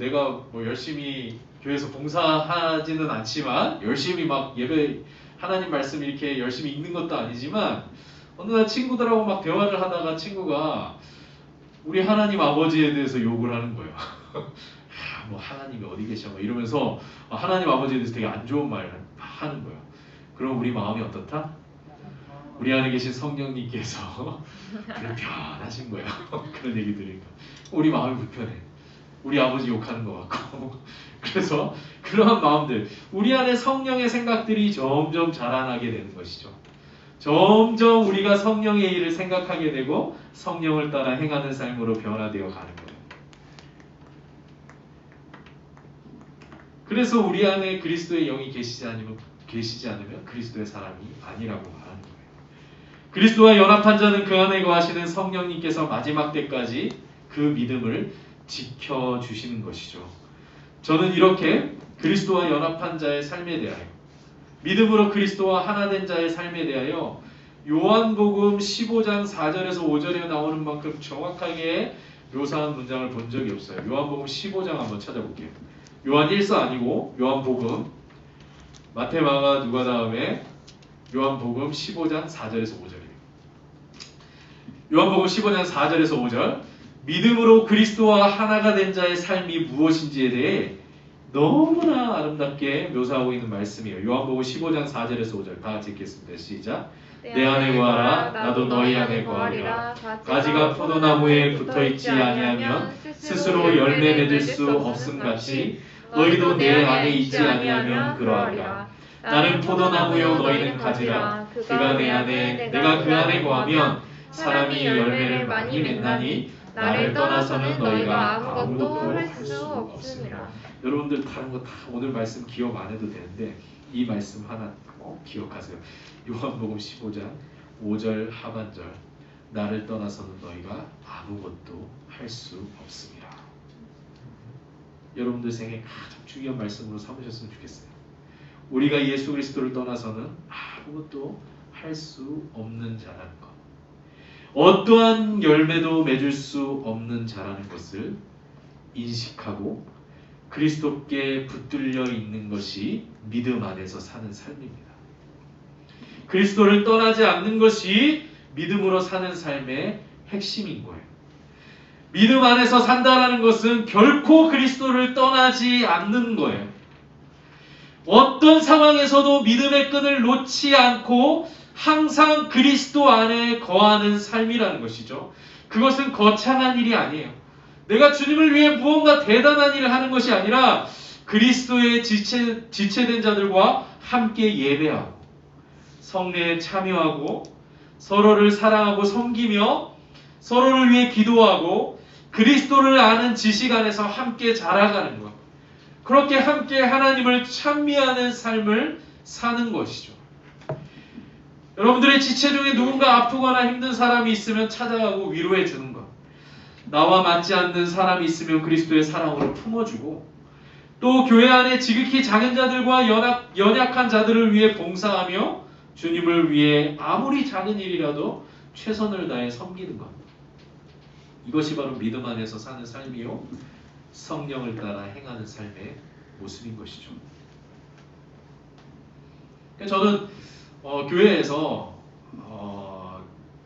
Speaker 4: 내가 열심히 교회에서 봉사하지는 않지만 열심히 막 예배 하나님 말씀 이렇게 열심히 읽는 것도 아니지만 어느 날 친구들하고 막 대화를 하다가 친구가 우리 하나님 아버지에 대해서 욕을 하는 거예요. 하나님이 어디 계셔 이러면서 하나님 아버지에 대해서 되게 안 좋은 말을 하는 거예요. 그럼 우리 마음이 어떻다? 우리 안에 계신 성령님께서 불편하신 거예요. 그런 얘기 들으니까 우리 마음이 불편해. 우리 아버지 욕하는 것 같고 그래서 그러한 마음들, 우리 안에 성령의 생각들이 점점 자라나게 되는 것이죠. 점점 우리가 성령의 일을 생각하게 되고 성령을 따라 행하는 삶으로 변화되어 가는 거예요. 그래서 우리 안에 그리스도의 영이 계시지 않으면 그리스도의 사람이 아니라고 말하는 거예요. 그리스도와 연합한 자는 그 안에 거하시는 성령님께서 마지막 때까지 그 믿음을 지켜주시는 것이죠. 저는 이렇게 그리스도와 연합한 자의 삶에 대하여, 믿음으로 그리스도와 하나 된 자의 삶에 대하여 요한복음 15장 4절에서 5절에 나오는 만큼 정확하게 묘사한 문장을 본 적이 없어요. 요한복음 15장 한번 찾아볼게요. 요한 1서 아니고 요한복음, 마태, 마가, 누가 다음에 요한복음 15장 4절에서 5절이에요. 요한복음 15장 4절에서 5절, 믿음으로 그리스도와 하나가 된 자의 삶이 무엇인지에 대해 너무나 아름답게 묘사하고 있는 말씀이에요. 요한복음 15장 4절에서 5절 다 같이 읽겠습니다. 시작. 내 안에 거하라 나도 너희 안에 거하리라. 가지가 포도나무에 붙어있지 아니하면 스스로 열매 맺을 수 없음같이 너희도 내 안에 있지 아니하면 그러하리라. 나는 포도나무요 너희는 가지라. 그가 내 안에 내가 그 안에 거하면 사람이 열매를 많이 맺나니 나를 떠나서는 너희가 아무것도 할 수 없습니다. 여러분들 다른 거 다 오늘 말씀 기억 안 해도 되는데 이 말씀 하나 꼭 기억하세요. 요한복음 15장 5절 하반절, 나를 떠나서는 너희가 아무것도 할 수 없습니다. 여러분들 생에 가장 중요한 말씀으로 삼으셨으면 좋겠어요. 우리가 예수 그리스도를 떠나서는 아무것도 할 수 없는 자라는 것, 어떠한 열매도 맺을 수 없는 자라는 것을 인식하고 그리스도께 붙들려 있는 것이 믿음 안에서 사는 삶입니다. 그리스도를 떠나지 않는 것이 믿음으로 사는 삶의 핵심인 거예요. 믿음 안에서 산다라는 것은 결코 그리스도를 떠나지 않는 거예요. 어떤 상황에서도 믿음의 끈을 놓지 않고 항상 그리스도 안에 거하는 삶이라는 것이죠. 그것은 거창한 일이 아니에요. 내가 주님을 위해 무언가 대단한 일을 하는 것이 아니라 그리스도의 지체된 자들과 함께 예배하고 성례에 참여하고 서로를 사랑하고 섬기며 서로를 위해 기도하고 그리스도를 아는 지식 안에서 함께 자라가는 것. 그렇게 함께 하나님을 찬미하는 삶을 사는 것이죠. 여러분들의 지체 중에 누군가 아프거나 힘든 사람이 있으면 찾아가고 위로해 주는 것. 나와 맞지 않는 사람이 있으면 그리스도의 사랑으로 품어주고 또 교회 안에 지극히 작은 자들과 연약한 자들을 위해 봉사하며 주님을 위해 아무리 작은 일이라도 최선을 다해 섬기는 것. 이것이 바로 믿음 안에서 사는 삶이요 성령을 따라 행하는 삶의 모습인 것이죠. 저는 교회에서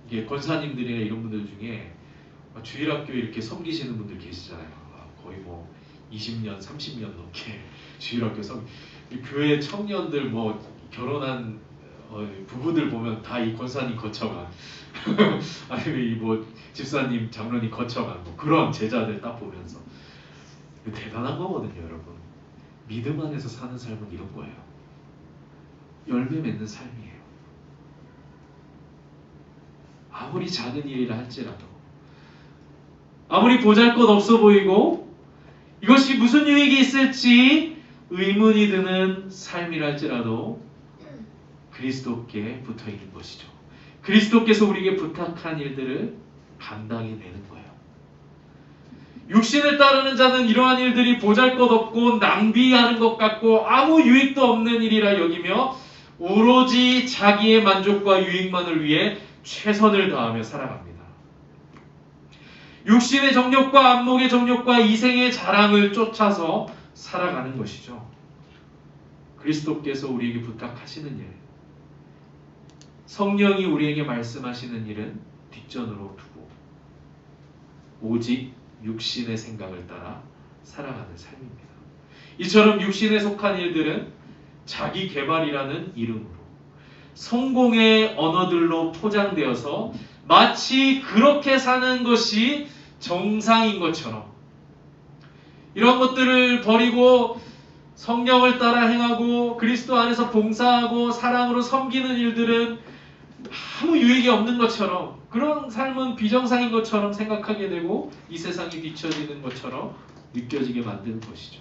Speaker 4: 이게 권사님들이나 이런 분들 중에 주일학교에 이렇게 섬기시는 분들 계시잖아요. 거의 뭐 20년, 30년 넘게 주일학교 교회 청년들 뭐 결혼한 부부들 보면 다 이 권사님 거쳐간 아니면 이 뭐 집사님, 장로님 거쳐간 뭐 그런 제자들 딱 보면서 대단한 거거든요, 여러분. 믿음 안에서 사는 삶은 이런 거예요. 열매 맺는 삶이에요. 아무리 작은 일이라 할지라도 아무리 보잘것없어 보이고 이것이 무슨 유익이 있을지 의문이 드는 삶이라 할지라도 그리스도께 붙어있는 것이죠. 그리스도께서 우리에게 부탁한 일들을 감당해 내는 거예요. 육신을 따르는 자는 이러한 일들이 보잘것없고 낭비하는 것 같고 아무 유익도 없는 일이라 여기며 오로지 자기의 만족과 유익만을 위해 최선을 다하며 살아갑니다. 육신의 정욕과 안목의 정욕과 이생의 자랑을 쫓아서 살아가는 것이죠. 그리스도께서 우리에게 부탁하시는 일, 성령이 우리에게 말씀하시는 일은 뒷전으로 두고 오직 육신의 생각을 따라 살아가는 삶입니다. 이처럼 육신에 속한 일들은 자기 개발이라는 이름으로 성공의 언어들로 포장되어서 마치 그렇게 사는 것이 정상인 것처럼 이런 것들을 버리고 성령을 따라 행하고 그리스도 안에서 봉사하고 사랑으로 섬기는 일들은 아무 유익이 없는 것처럼 그런 삶은 비정상인 것처럼 생각하게 되고 이 세상이 뒤처지는 것처럼 느껴지게 만드는 것이죠.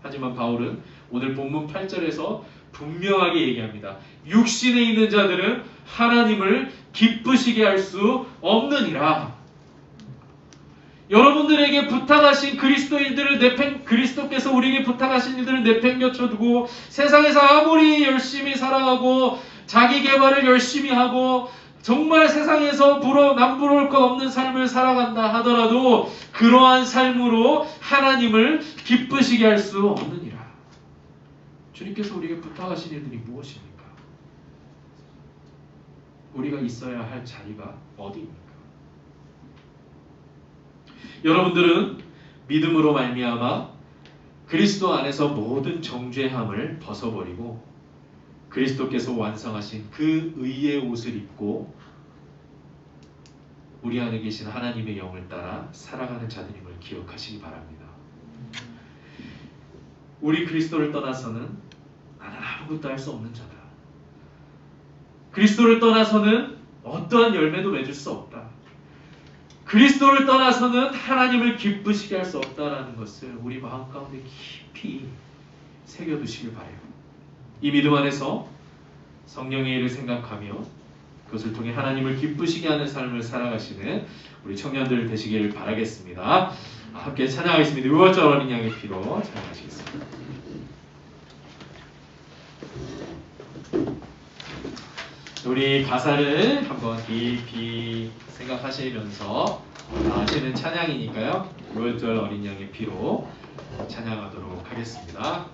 Speaker 4: 하지만 바울은 오늘 본문 8절에서 분명하게 얘기합니다. 육신에 있는 자들은 하나님을 기쁘시게 할 수 없느니라. 여러분들에게 부탁하신 그리스도께서 우리에게 부탁하신 일들을 내팽겨쳐 두고 세상에서 아무리 열심히 살아가고 자기 개발을 열심히 하고 정말 세상에서 남부러울 것 없는 삶을 살아간다 하더라도 그러한 삶으로 하나님을 기쁘시게 할 수 없느니라. 주님께서 우리에게 부탁하신 일들이 무엇입니까? 우리가 있어야 할 자리가 어디입니까? 여러분들은 믿음으로 말미암아 그리스도 안에서 모든 정죄함을 벗어버리고 그리스도께서 완성하신 그 의의 옷을 입고 우리 안에 계신 하나님의 영을 따라 살아가는 자들임을 기억하시기 바랍니다. 우리 그리스도를 떠나서는 나는 아무것도 할 수 없는 자다. 그리스도를 떠나서는 어떠한 열매도 맺을 수 없다. 그리스도를 떠나서는 하나님을 기쁘시게 할 수 없다라는 것을 우리 마음 가운데 깊이 새겨두시길 바라요. 이 믿음 안에서 성령의 일을 생각하며 그것을 통해 하나님을 기쁘시게 하는 삶을 살아가시는 우리 청년들 되시길 바라겠습니다. 함께 찬양하겠습니다. 유월절 어린 양의 피로 찬양하시겠습니다. 우리 가사를 한번 깊이 생각하시면서 아시는 찬양이니까요. 유월절 어린 양의 피로 찬양하도록 하겠습니다.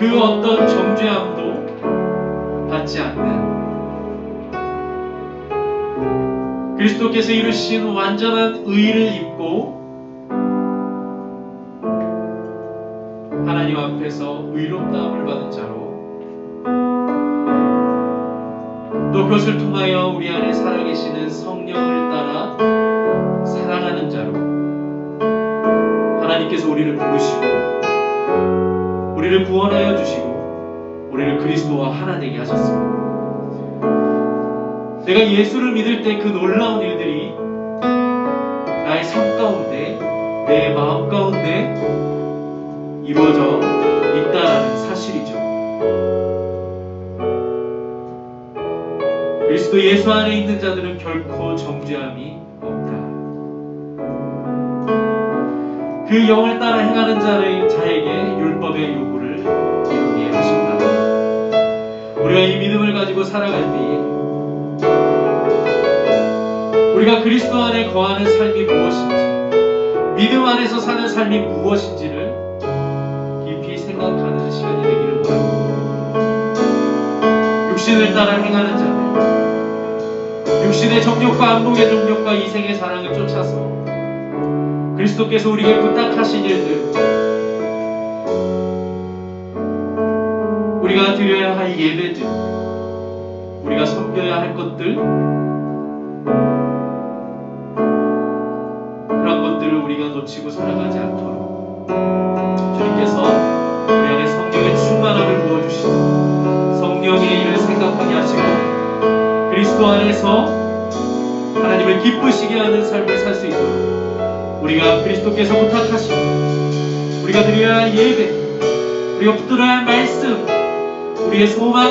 Speaker 4: 그 어떤 정죄함도 받지 않는 그리스도께서 이루신 완전한 의를 입고 하나님 앞에서 의롭다함을 받은 자로, 또 그것을 통하여 우리 안에 살아계시는 성령을 따라 살아가는 자로 하나님께서 우리를 부르시고 우리를 구원하여 주시고 우리를 그리스도와 하나 되게 하셨습니다. 내가 예수를 믿을 때 그 놀라운 일들이 나의 삶 가운데, 내 마음 가운데 이루어져 있다는 사실이죠. 그리스도 예수 안에 있는 자들은 결코 정죄함이 없다. 그 영을 따라 행하는 자에게 율법의 요구를 이루게 하셨다. 우리가 이 믿음을 가지고 살아갈 때에 우리가 그리스도 안에 거하는 삶이 무엇인지, 믿음 안에서 사는 삶이 무엇인지를 깊이 생각하는 시간이 되기를 바랍니다. 육신을 따라 행하는 자들, 육신의 정욕과 안목의 정욕과 이생의 사랑을 쫓아서 그리스도께서 우리에게 부탁하신 일들, 우리가 드려야 할 예배들, 우리가 섬겨야 할 것들, 그런 것들을 우리가 놓치고 살아가지 않도록 주님께서 우리 안에 성령의 충만함을 부어주시고 성령의 일을 생각하게 하시고 그리스도 안에서 하나님을 기쁘시게 하는 삶을 살 수 있도록 우리가 그리스도께서 부탁하시고 우리가 드려야 할 예배, 우리가 붙들어야 할 말씀, 우리의 소망,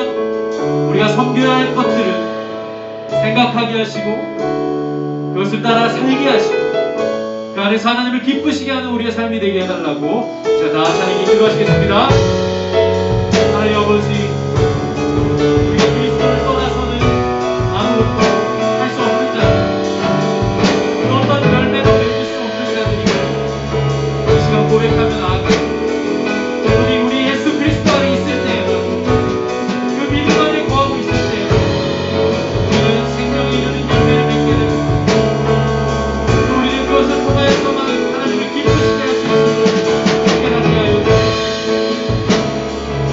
Speaker 4: 우리가 섬겨야 할 것들을 생각하게 하시고 그것을 따라 살게 하시고 그 안에서 하나님을 기쁘시게 하는 우리의 삶이 되게 해달라고 제가 다 찬양히 기도하시겠습니다. 하나님 아버지, 우리가 그리스도를 떠나서는 아무것도 할 수 없는 자들, 그 어떤 열매도 맺을 수 없는 자들이고 이 시간 고백하며 나아가고 오직 우리 예수 그리스도 안에 있을 때에만, 그 믿음 안에 거하고 있을 때에만 우리는 생명이 이루는 열매를 맺게 됩니다. 또 우리는 그것을 통하여서만 하나님을 기쁘시게 할 수 있음을 깨닫게 하여 주옵소서.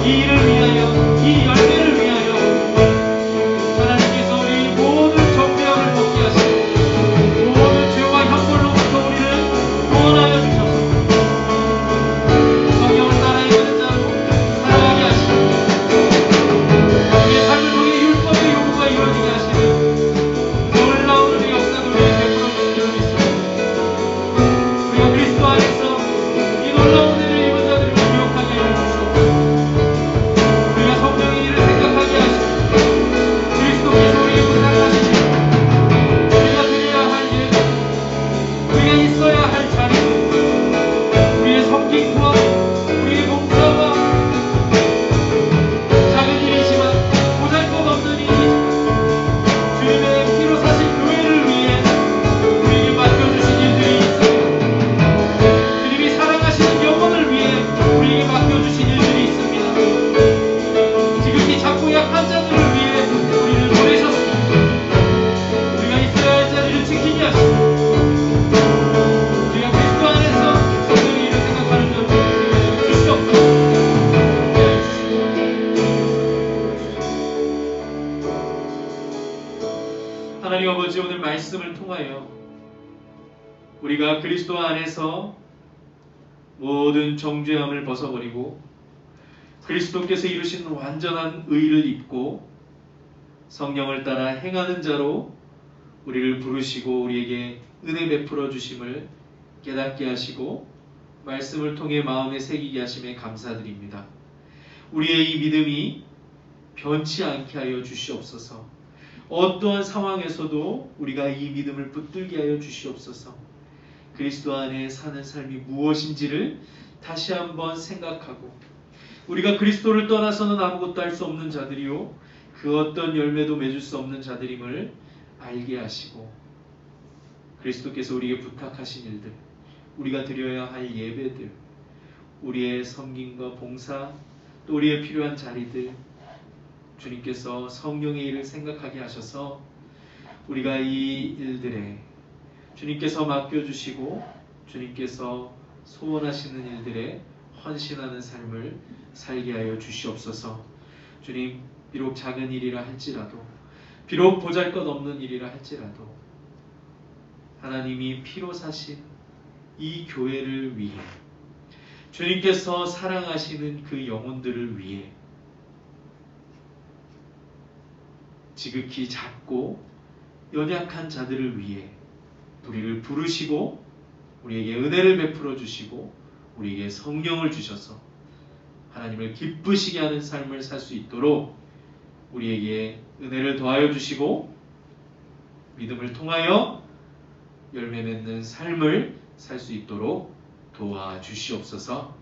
Speaker 4: 이 일을 위하여, 이 열매를 위하여 하나님께서 우리 모든 정죄함을 벗게 하시고 모든 죄와 형벌로부터 우리를 구원하여 주셔서 성령을 따라 행하는 자로 살아가게 하시고 우리의 삶을 통해 율법의 요구가 이루어지게 하시는 놀라운 은혜의 역사를 우리에게 베풀어 주시기를 믿습니다. 우리가 그리스도 안에서 이 놀라운 은혜를 입은 자들을 기억하게 하여 주시옵소서. 우리가 성령의 일을 생각하게 하시고 그리스도께서 우리에게 부탁하신 일, 우리가 드려야 할 예배, 우리가 있어야 할 자리, 우리의 섬김과 우리의 봉사와 작은 일이지만 보잘것없는 일이지만 주님의 피로 사신 교회를 위해 우리에게 맡겨주신 일들이 있습니다. 주님이 사랑하시는 영혼을 위해 우리에게 맡겨주신 일들이 있습니다. 지극히 작고 약한 자들을 위해 우리를 보내셨습니다. 우리가 있어야 할 자리를 지키게 하시고 우리가 그리스도 안에서 성령의 일을 생각하는 자로 주시옵소서. 하나님 아버지, 오늘 말씀을 통하여 우리가 그리스도 안에서 모든 정죄함을 벗어버리고 그리스도께서 이루신 완전한 의를 입고 성령을 따라 행하는 자로 우리를 부르시고 우리에게 은혜 베풀어 주심을 깨닫게 하시고 말씀을 통해 마음에 새기게 하심에 감사드립니다. 우리의 이 믿음이 변치 않게 하여 주시옵소서. 어떠한 상황에서도 우리가 이 믿음을 붙들게 하여 주시옵소서. 그리스도 안에 사는 삶이 무엇인지를 다시 한번 생각하고 우리가 그리스도를 떠나서는 아무것도 할 수 없는 자들이요 그 어떤 열매도 맺을 수 없는 자들임을 알게 하시고 그리스도께서 우리에게 부탁하신 일들, 우리가 드려야 할 예배들, 우리의 섬김과 봉사, 또 우리의 필요한 자리들 주님께서 성령의 일을 생각하게 하셔서 우리가 이 일들에 주님께서 맡겨주시고 주님께서 소원하시는 일들에 헌신하는 삶을 살게 하여 주시옵소서. 주님, 비록 작은 일이라 할지라도, 비록 보잘것없는 일이라 할지라도 하나님이 피로 사신 이 교회를 위해, 주님께서 사랑하시는 그 영혼들을 위해 지극히 작고 연약한 자들을 위해 우리를 부르시고 우리에게 은혜를 베풀어 주시고 우리에게 성령을 주셔서 하나님을 기쁘시게 하는 삶을 살 수 있도록 우리에게 은혜를 더하여 주시고 믿음을 통하여 열매 맺는 삶을 살 수 있도록 도와주시옵소서.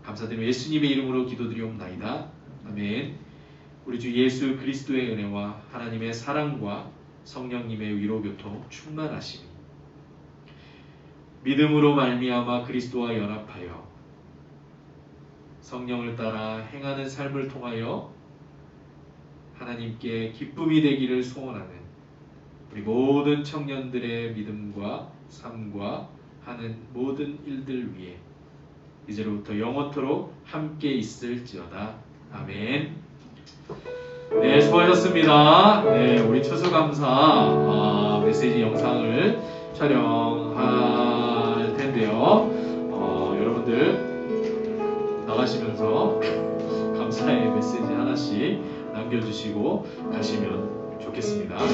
Speaker 4: 감사드리며 예수님의 이름으로 기도드리옵나이다. 아멘. 우리 주 예수 그리스도의 은혜와 하나님의 사랑과 성령님의 위로교통 충만하심이 믿음으로 말미암아 그리스도와 연합하여 성령을 따라 행하는 삶을 통하여 하나님께 기쁨이 되기를 소원하는 우리 모든 청년들의 믿음과 삶과 하는 모든 일들 위해 이제로부터 영원토록 함께 있을지어다. 아멘. 네, 수고하셨습니다. 네, 우리 추수감사 메시지 영상을 촬영할 텐데요. 여러분들 나가시면서 감사의 메시지 하나씩 남겨주시고 가시면 좋겠습니다. 네?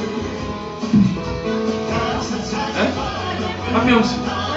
Speaker 4: 한 명씩.